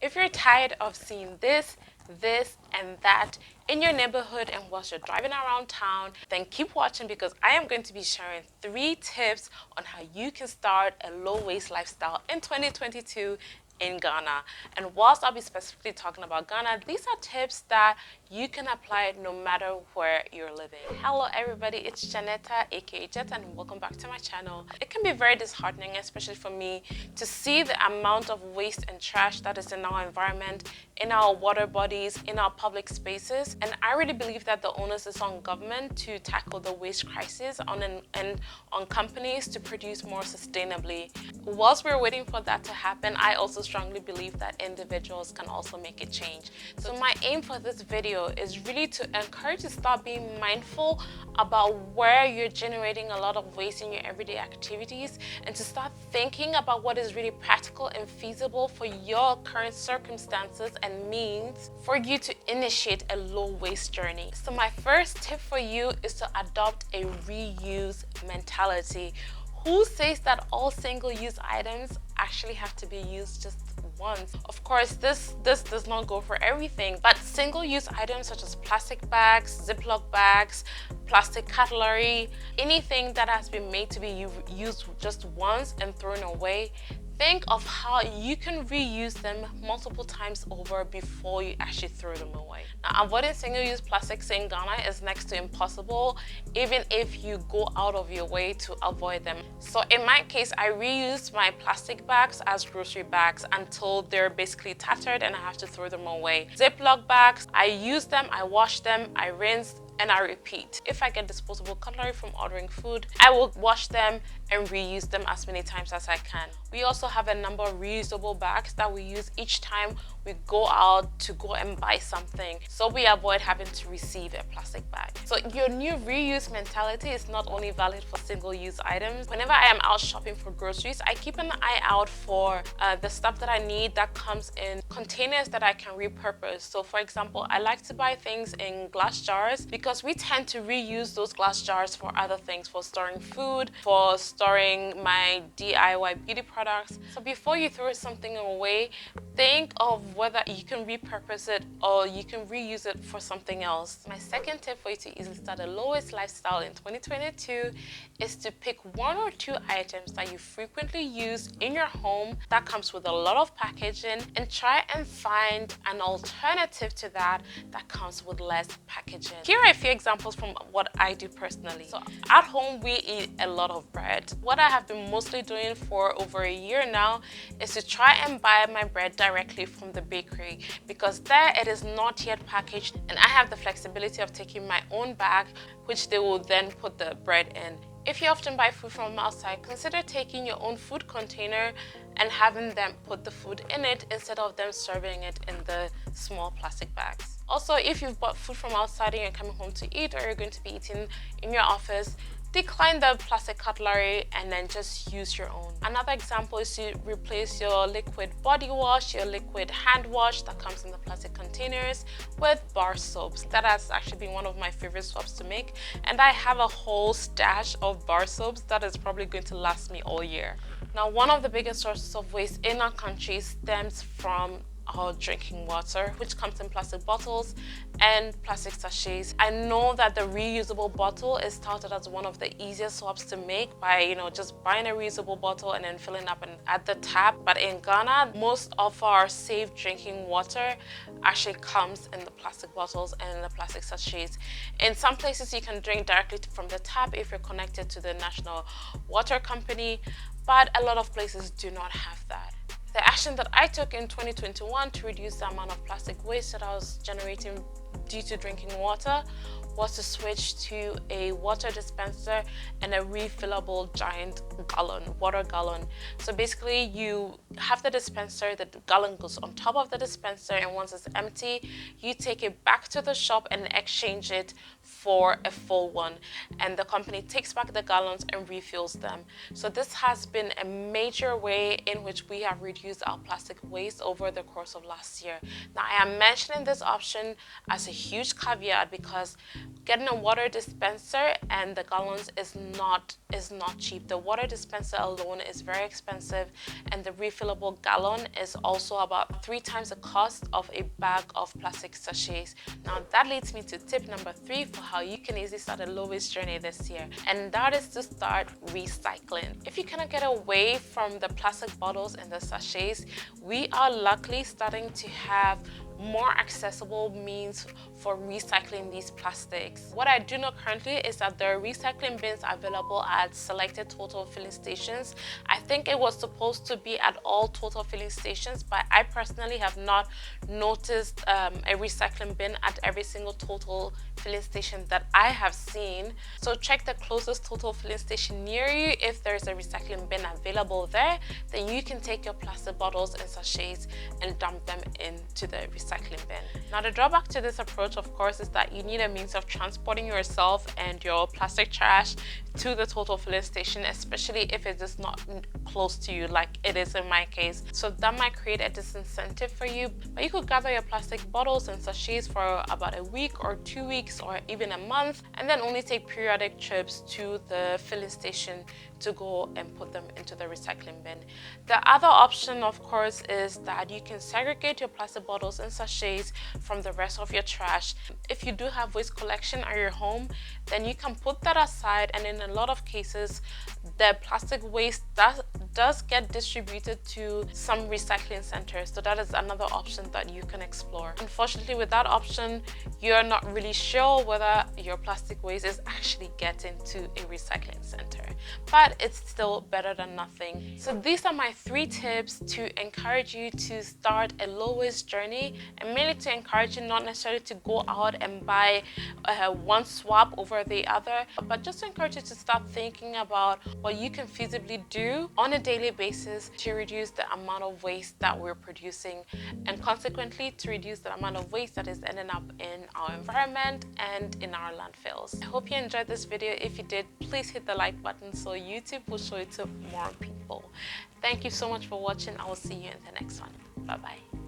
If you're tired of seeing this, and that in your neighborhood and whilst you're driving around town, then keep watching because I am going to be sharing 3 tips on how you can start a low-waste lifestyle in 2022 in Ghana. And whilst I'll be specifically talking about Ghana, these are tips that you can apply no matter where you're living. Hello everybody, it's Janetta aka Jet, and welcome back to my channel. It can be very disheartening, especially for me, to see the amount of waste and trash that is in our environment, in our water bodies, in our public spaces. And I really believe that the onus is on government to tackle the waste crisis and on companies to produce more sustainably. Whilst we're waiting for that to happen, I also strongly believe that individuals can also make a change. So my aim for this video is really to encourage you to start being mindful about where you're generating a lot of waste in your everyday activities, and to start thinking about what is really practical and feasible for your current circumstances and means for you to initiate a low waste journey. So my first tip for you is to adopt a reuse mentality. Who says that all single-use items actually have to be used just once? Of course, this does not go for everything, but single-use items such as plastic bags, Ziploc bags, plastic cutlery, anything that has been made to be used just once and thrown away, think of how you can reuse them multiple times over before you actually throw them away. Now, avoiding single-use plastics in Ghana is next to impossible, even if you go out of your way to avoid them. So in my case, I reuse my plastic bags as grocery bags until they're basically tattered and I have to throw them away. Ziploc bags, I use them, I wash them, I rinse, and I repeat. If I get disposable cutlery from ordering food, I will wash them and reuse them as many times as I can. We also have a number of reusable bags that we use each time we go out to go and buy something, so we avoid having to receive a plastic bag. So your new reuse mentality is not only valid for single-use items. Whenever I am out shopping for groceries, I keep an eye out for the stuff that I need that comes in containers that I can repurpose. So for example, I like to buy things in glass jars because we tend to reuse those glass jars for other things, for storing food, for storing my DIY beauty products. So before you throw something away, think of whether you can repurpose it or you can reuse it for something else. My second tip for you to easily start a low-waste lifestyle in 2022 is to pick 1 or 2 items that you frequently use in your home that comes with a lot of packaging, and try and find an alternative to that that comes with less packaging. Here are a few examples from what I do personally. So at home, we eat a lot of bread. What I have been mostly doing for over a year now is to try and buy my bread directly from the bakery, because there it is not yet packaged and I have the flexibility of taking my own bag, which they will then put the bread in. If you often buy food from outside, consider taking your own food container and having them put the food in it instead of them serving it in the small plastic bags. Also, if you've bought food from outside and you're coming home to eat, or you're going to be eating in your office, decline the plastic cutlery and then just use your own. Another example is to replace your liquid body wash, your liquid hand wash that comes in the plastic containers, with bar soaps. That has actually been one of my favorite soaps to make, and I have a whole stash of bar soaps that is probably going to last me all year. Now, one of the biggest sources of waste in our country stems from our drinking water, which comes in plastic bottles and plastic sachets. I know that the reusable bottle is touted as one of the easiest swaps to make by, just buying a reusable bottle and then filling up at the tap. But in Ghana, most of our safe drinking water actually comes in the plastic bottles and in the plastic sachets. In some places, you can drink directly from the tap if you're connected to the National Water Company, but a lot of places do not have that. The action that I took in 2021 to reduce the amount of plastic waste that I was generating due to drinking water was to switch to a water dispenser and a refillable giant water gallon. So basically, you have the dispenser, the gallon goes on top of the dispenser, and once it's empty, you take it back to the shop and exchange it for a full one, and the company takes back the gallons and refills them. So this has been a major way in which we have reduced our plastic waste over the course of last year. Now, I am mentioning this option as that's a huge caveat, because getting a water dispenser and the gallons is not cheap. The water dispenser alone is very expensive, and the refillable gallon is also about 3 times the cost of a bag of plastic sachets. Now that leads me to tip number 3 for how you can easily start a low waste journey this year, and that is to start recycling. If you cannot get away from the plastic bottles and the sachets, we are luckily starting to have more accessible means for recycling these plastics. What I do know currently is that there are recycling bins available at selected Total filling stations. I think it was supposed to be at all Total filling stations, but I personally have not noticed a recycling bin at every single Total filling station that I have seen. So check the closest Total filling station near you. If there is a recycling bin available there, then you can take your plastic bottles and sachets and dump them into the recycling bin. Now the drawback to this approach, of course, is that you need a means of transporting yourself and your plastic trash to the Total filling station, especially if it is not close to you like it is in my case. So that might create a disincentive for you, but you could gather your plastic bottles and sachets for about a week or 2 weeks or even a month, and then only take periodic trips to the filling station to go and put them into the recycling bin. The other option, of course, is that you can segregate your plastic bottles and sachets from the rest of your trash. If you do have waste collection at your home, then you can put that aside, and in a lot of cases the plastic waste does get distributed to some recycling centers. So that is another option that you can explore. Unfortunately, with that option, you're not really sure whether your plastic waste is actually getting to a recycling center, but it's still better than nothing. So these are my 3 tips to encourage you to start a low waste journey, and mainly to encourage you not necessarily to go out and buy one swap over the other, but just to encourage you to start thinking about what you can feasibly do on a daily basis to reduce the amount of waste that we're producing, and consequently to reduce the amount of waste that is ending up in our environment and in our landfills. I hope you enjoyed this video. If you did, please hit the like button so YouTube will show it to more people. Thank you so much for watching. I will see you in the next one. Bye bye.